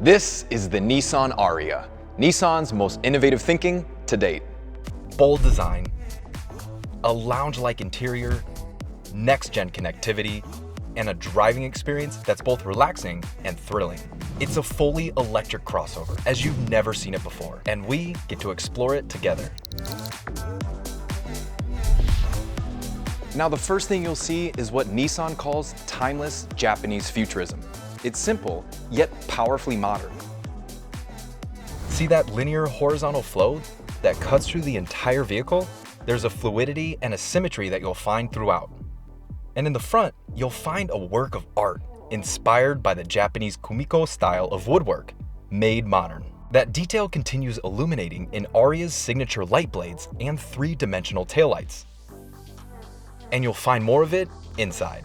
This is the Nissan ARIYA, Nissan's most innovative thinking to date. Bold design, a lounge-like interior, next-gen connectivity, and a driving experience that's both relaxing and thrilling. It's a fully electric crossover, as you've never seen it before, and we get to explore it together. Now, the first thing you'll see is what Nissan calls timeless Japanese futurism. It's simple, yet powerfully modern. See that linear horizontal flow that cuts through the entire vehicle? There's a fluidity and a symmetry that you'll find throughout. And in the front, you'll find a work of art inspired by the Japanese kumiko style of woodwork, made modern. That detail continues illuminating in ARIYA's signature light blades and three-dimensional taillights. And you'll find more of it inside.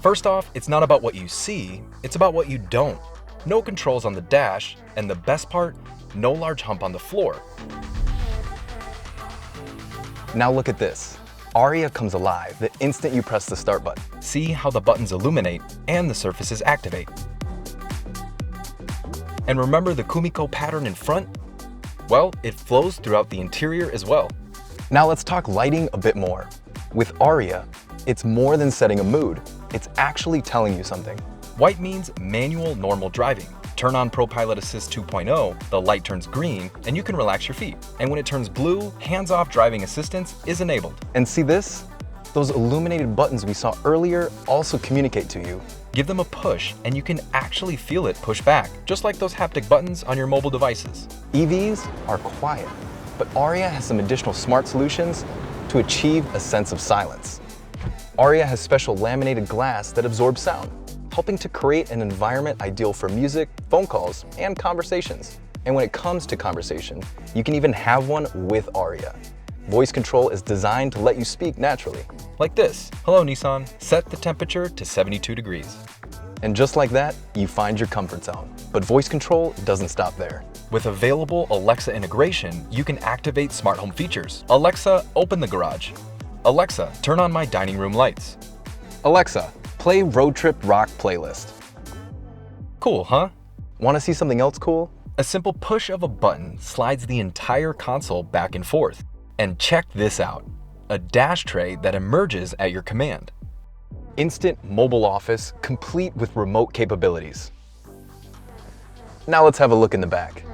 First off, it's not about what you see, it's about what you don't. No controls on the dash, and the best part, no large hump on the floor. Now look at this. ARIYA comes alive the instant you press the start button. See how the buttons illuminate and the surfaces activate. And remember the kumiko pattern in front? Well, it flows throughout the interior as well. Now let's talk lighting a bit more. With ARIYA, it's more than setting a mood. It's actually telling you something. White means manual normal driving. Turn on ProPILOT Assist 2.0, the light turns green, and you can relax your feet. And when it turns blue, hands-off driving assistance is enabled. And see this? Those illuminated buttons we saw earlier also communicate to you. Give them a push, and you can actually feel it push back, just like those haptic buttons on your mobile devices. EVs are quiet, but ARIYA has some additional smart solutions to achieve a sense of silence. ARIYA has special laminated glass that absorbs sound, helping to create an environment ideal for music, phone calls, and conversations. And when it comes to conversation, you can even have one with ARIYA. Voice control is designed to let you speak naturally. Like this. Hello, Nissan. Set the temperature to 72 degrees. And just like that, you find your comfort zone. But voice control doesn't stop there. With available Alexa integration, you can activate smart home features. Alexa, open the garage. Alexa, turn on my dining room lights. Alexa, play Road Trip Rock playlist. Cool, huh? Want to see something else cool? A simple push of a button slides the entire console back and forth. And check this out, a dash tray that emerges at your command. Instant mobile office, complete with remote capabilities. Now let's have a look in the back.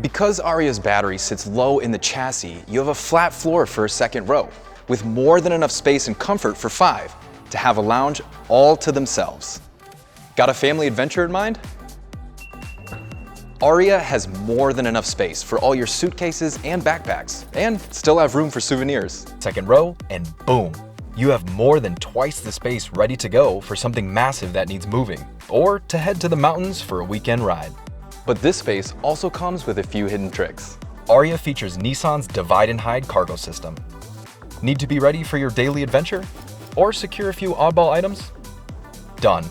Because ARIYA's battery sits low in the chassis, you have a flat floor for a second row, with more than enough space and comfort for 5 to have a lounge all to themselves. Got a family adventure in mind? ARIYA has more than enough space for all your suitcases and backpacks, and still have room for souvenirs. Second row, and boom, you have more than twice the space ready to go for something massive that needs moving, or to head to the mountains for a weekend ride. But this space also comes with a few hidden tricks. ARIYA features Nissan's divide and hide cargo system. Need to be ready for your daily adventure? Or secure a few oddball items? Done.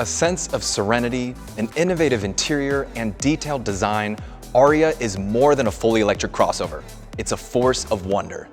A sense of serenity, an innovative interior, and detailed design, ARIYA is more than a fully electric crossover. It's a force of wonder.